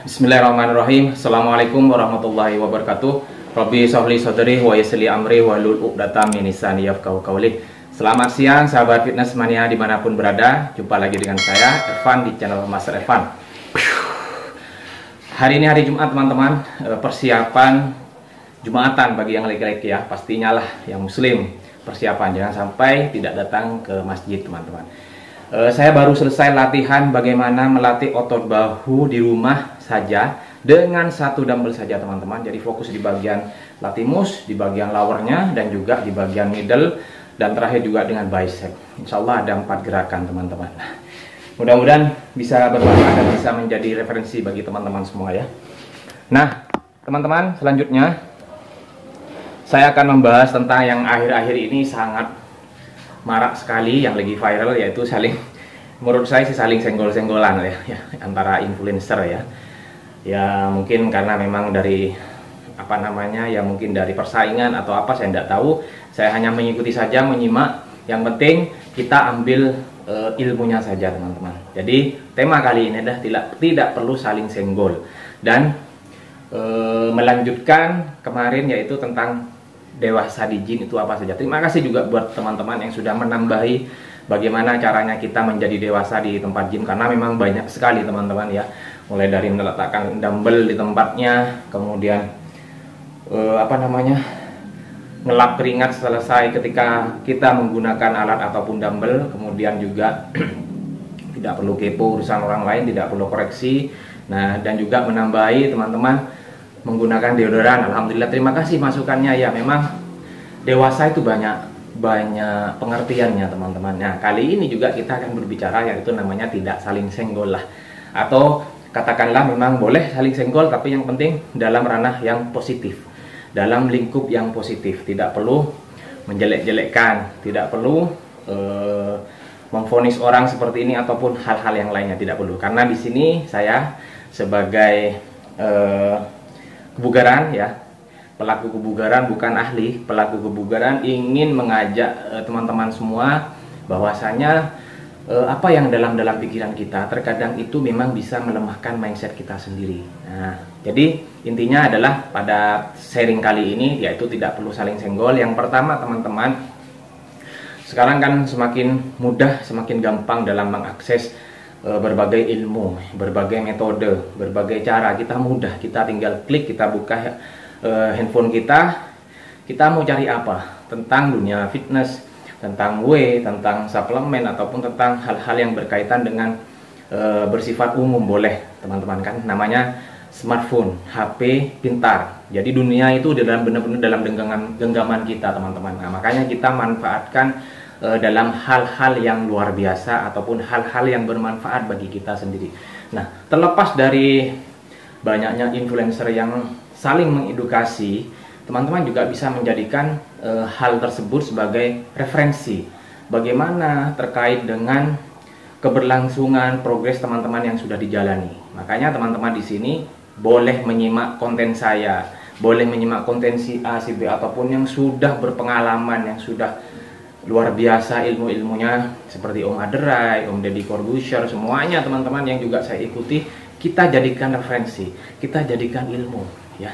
Bismillahirrahmanirrahim. Assalamualaikum warahmatullahi wabarakatuh. Rabbi sholli sadri wa yassir li amri wahlul 'uqdatam min lisani yafqahu qawli. Selamat siang sahabat fitness mania dimanapun berada. Jumpa lagi dengan saya Irfan di channel Master Irfan. Hari ini hari Jumat teman-teman. Persiapan Jumatan bagi yang laki-laki ya, pastinya lah yang muslim. Persiapan jangan sampai tidak datang ke masjid teman-teman. Saya baru selesai latihan bagaimana melatih otot bahu di rumah saja dengan satu dumbbell saja teman-teman. Jadi fokus di bagian latimus, di bagian lowernya, dan juga di bagian middle, dan terakhir juga dengan bicep. Insya Allah ada 4 gerakan teman-teman. Mudah-mudahan bisa bermanfaat dan bisa menjadi referensi bagi teman-teman semua ya. Nah teman-teman, selanjutnya saya akan membahas tentang yang akhir-akhir ini sangat marak sekali, yang lagi viral, yaitu menurut saya saling senggol-senggolan ya, antara influencer ya mungkin karena memang dari mungkin dari persaingan atau apa, saya tidak tahu. Saya hanya mengikuti saja, menyimak. Yang penting kita ambil ilmunya saja teman-teman. Jadi tema kali ini adalah tidak perlu saling senggol, dan melanjutkan kemarin yaitu tentang dewasa di gym itu apa saja. Terima kasih juga buat teman-teman yang sudah menambahi bagaimana caranya kita menjadi dewasa di tempat gym, karena memang banyak sekali teman-teman ya, mulai dari meletakkan dumbbell di tempatnya, kemudian ngelap keringat selesai ketika kita menggunakan alat ataupun dumbbell, kemudian juga tidak perlu kepo urusan orang lain, tidak perlu koreksi. Nah, dan juga menambahi teman-teman menggunakan deodoran. Alhamdulillah, terima kasih masukannya ya. Memang dewasa itu banyak pengertiannya teman-teman. Nah, kali ini juga kita akan berbicara yaitu namanya tidak saling senggol lah, atau katakanlah memang boleh saling senggol, tapi yang penting dalam ranah yang positif, dalam lingkup yang positif. Tidak perlu menjelek-jelekkan, tidak perlu memvonis orang seperti ini ataupun hal-hal yang lainnya, tidak perlu. Karena di sini saya sebagai kebugaran ya, pelaku kebugaran, bukan ahli, pelaku kebugaran, ingin mengajak teman-teman semua bahwasanya apa yang dalam pikiran kita terkadang itu memang bisa melemahkan mindset kita sendiri. Nah, jadi intinya adalah pada sharing kali ini yaitu tidak perlu saling senggol. Yang pertama teman-teman, sekarang kan semakin mudah, semakin gampang dalam mengakses berbagai ilmu, berbagai metode, berbagai cara. Kita mudah, kita tinggal klik, kita buka handphone kita mau cari apa tentang dunia fitness, tentang tentang suplemen, ataupun tentang hal-hal yang berkaitan dengan bersifat umum, boleh teman-teman, kan namanya smartphone, HP pintar. Jadi dunia itu benar-benar dalam genggaman kita teman-teman. Nah, makanya kita manfaatkan dalam hal-hal yang luar biasa ataupun hal-hal yang bermanfaat bagi kita sendiri. Nah, terlepas dari banyaknya influencer yang saling mengedukasi, teman-teman juga bisa menjadikan hal tersebut sebagai referensi bagaimana terkait dengan keberlangsungan progres teman-teman yang sudah dijalani. Makanya teman-teman di sini boleh menyimak konten saya, boleh menyimak konten si A, si B, ataupun yang sudah berpengalaman, yang sudah luar biasa ilmu-ilmunya, seperti Om Aderai, Om Deddy Corbuzier, semuanya teman-teman yang juga saya ikuti, kita jadikan referensi, kita jadikan ilmu ya.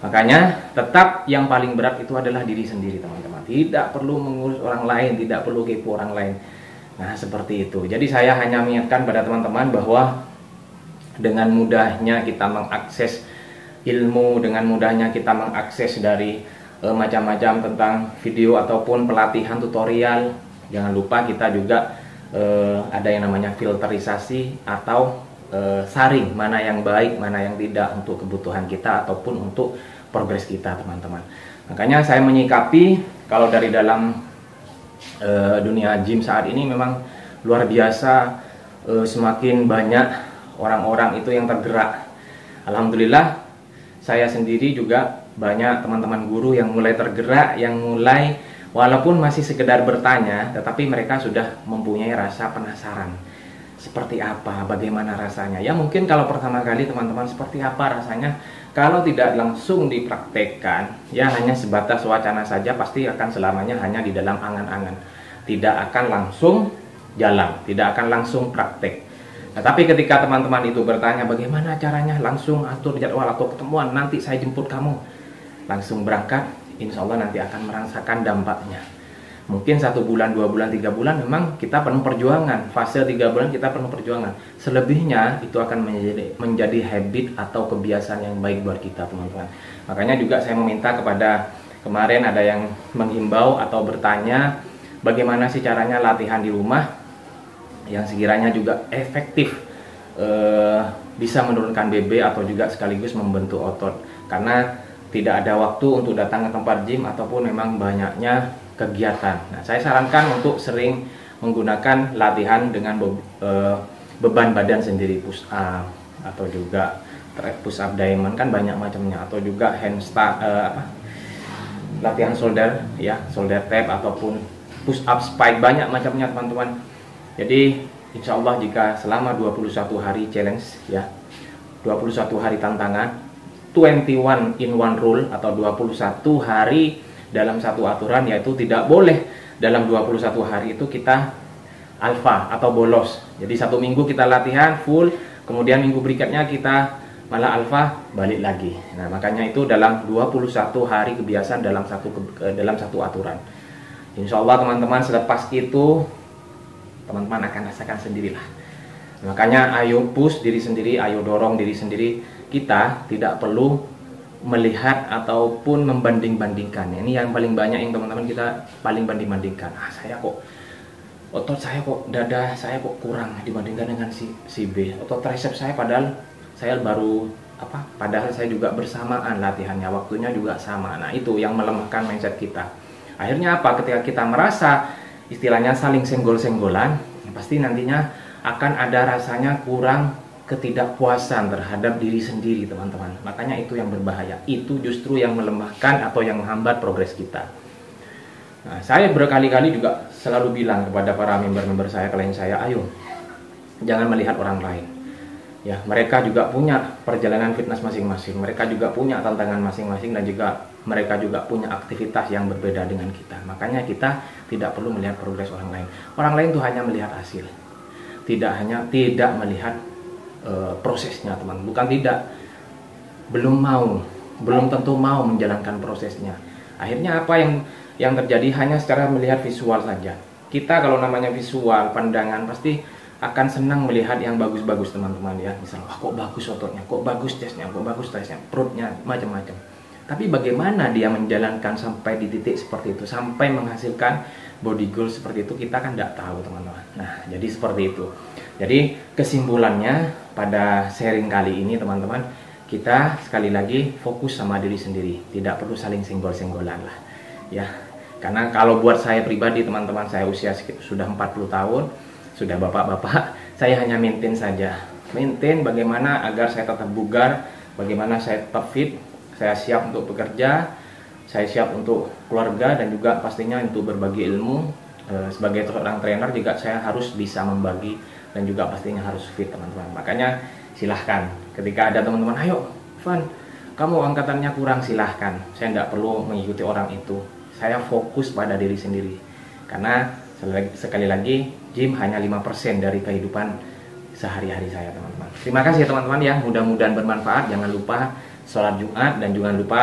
Makanya tetap yang paling berat itu adalah diri sendiri teman-teman. Tidak perlu mengurus orang lain, tidak perlu kepo orang lain. Nah, seperti itu. Jadi saya hanya mengingatkan pada teman-teman bahwa dengan mudahnya kita mengakses ilmu, dengan mudahnya kita mengakses dari macam-macam tentang video ataupun pelatihan tutorial. Jangan lupa kita juga ada yang namanya filterisasi atau saring mana yang baik, mana yang tidak untuk kebutuhan kita ataupun untuk progres kita teman-teman. Makanya saya menyikapi kalau dari dalam dunia gym saat ini memang luar biasa, semakin banyak orang-orang itu yang tergerak. Alhamdulillah, saya sendiri juga banyak teman-teman guru yang mulai tergerak, yang mulai walaupun masih sekedar bertanya, tetapi mereka sudah mempunyai rasa penasaran. Seperti apa, bagaimana rasanya? Ya mungkin kalau pertama kali teman-teman seperti apa rasanya, kalau tidak langsung dipraktekkan, ya hanya sebatas wacana saja, pasti akan selamanya hanya di dalam angan-angan. Tidak akan langsung jalan, tidak akan langsung praktek. Nah, tapi ketika teman-teman itu bertanya bagaimana caranya, langsung atur jadwal atau ketemuan, nanti saya jemput kamu, langsung berangkat, insya Allah nanti akan merasakan dampaknya. Mungkin 1 bulan, 2 bulan, 3 bulan memang kita penuh perjuangan, fase 3 bulan kita penuh perjuangan. Selebihnya itu akan menjadi habit atau kebiasaan yang baik buat kita, teman-teman. Makanya juga saya meminta kepada, kemarin ada yang menghimbau atau bertanya bagaimana sih caranya latihan di rumah yang sekiranya juga efektif, bisa menurunkan BB atau juga sekaligus membentuk otot, karena tidak ada waktu untuk datang ke tempat gym ataupun memang banyaknya kegiatan. Nah, saya sarankan untuk sering menggunakan latihan dengan beban badan sendiri, push up atau juga push up diamond, kan banyak macamnya, atau juga handstand, latihan shoulder ya, shoulder tap ataupun push up spike, banyak macamnya teman-teman. Jadi insya Allah jika selama 21 hari challenge ya, 21 hari tantangan, 21 in one rule atau 21 hari dalam satu aturan, yaitu tidak boleh dalam 21 hari itu kita alfa atau bolos. Jadi 1 minggu kita latihan full, kemudian minggu berikutnya kita malah alfa, balik lagi. Nah, makanya itu dalam 21 hari kebiasaan dalam satu aturan. Insya Allah teman-teman, selepas itu teman-teman akan rasakan sendirilah. Makanya ayo push diri sendiri, ayo dorong diri sendiri. Kita tidak perlu melihat ataupun membanding-bandingkan. Ini yang paling banyak yang teman-teman kita paling banding-bandingkan. Saya kok otot saya kok, dada saya kok kurang dibandingkan dengan si B. Otot tricep saya padahal saya baru padahal saya juga bersamaan latihannya, waktunya juga sama. Nah, itu yang melemahkan mindset kita. Akhirnya apa? Ketika kita merasa istilahnya saling senggol-senggolan, pasti nantinya akan ada rasanya kurang ketidakpuasan terhadap diri sendiri, teman-teman. Makanya itu yang berbahaya, itu justru yang melemahkan atau yang menghambat progres kita. Nah, saya berkali-kali juga selalu bilang kepada para member-member saya, klien saya, ayo jangan melihat orang lain. Ya, mereka juga punya perjalanan fitness masing-masing, mereka juga punya tantangan masing-masing, dan juga mereka juga punya aktivitas yang berbeda dengan kita. Makanya kita tidak perlu melihat progres orang lain. Orang lain itu hanya melihat hasil, tidak melihat prosesnya, teman. Bukan tidak, belum tentu mau menjalankan prosesnya. Akhirnya apa yang terjadi hanya secara melihat visual saja. Kita kalau namanya visual, pandangan, pasti akan senang melihat yang bagus-bagus, teman-teman ya. Misalnya, kok bagus ototnya, kok bagus chestnya, kok bagus tricepnya, perutnya, macam-macam. Tapi bagaimana dia menjalankan sampai di titik seperti itu, sampai menghasilkan body goal seperti itu, kita kan tidak tahu, teman-teman. Nah, jadi seperti itu. Jadi kesimpulannya pada sharing kali ini, teman-teman, kita sekali lagi fokus sama diri sendiri, tidak perlu saling senggol-senggolan lah ya. Karena kalau buat saya pribadi, teman-teman, saya usia sudah 40 tahun, sudah bapak-bapak, saya hanya maintain saja. Maintain bagaimana agar saya tetap bugar, bagaimana saya tetap fit, saya siap untuk bekerja, saya siap untuk keluarga, dan juga pastinya untuk berbagi ilmu. Sebagai seorang trainer juga saya harus bisa membagi, dan juga pastinya harus fit, teman-teman. Makanya silahkan, ketika ada teman-teman, ayo Van, kamu angkatannya kurang, silahkan. Saya tidak perlu mengikuti orang itu. Saya fokus pada diri sendiri. Karena sekali lagi, gym hanya 5% dari kehidupan sehari-hari saya, teman-teman. Terima kasih teman-teman ya, mudah-mudahan bermanfaat. Jangan lupa sholat Jumat, dan jangan lupa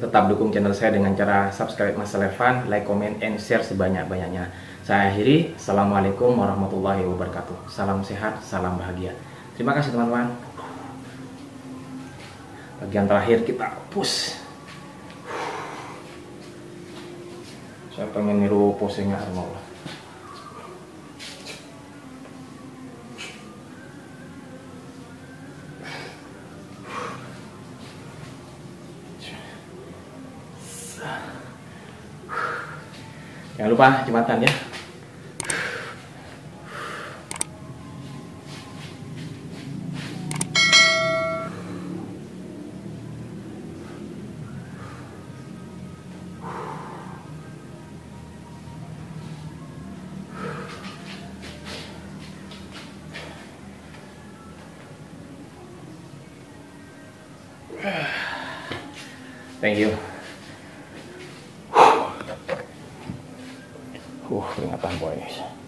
tetap dukung channel saya dengan cara subscribe Mas Levan, like, comment, and share sebanyak-banyaknya. Saya akhiri, assalamualaikum warahmatullahi wabarakatuh. Salam sehat, salam bahagia. Terima kasih teman-teman. Bagian terakhir kita push. Saya pengen niru posenya Arnold. Jangan lupa jembatan ya. Thank you. Peringatan boys.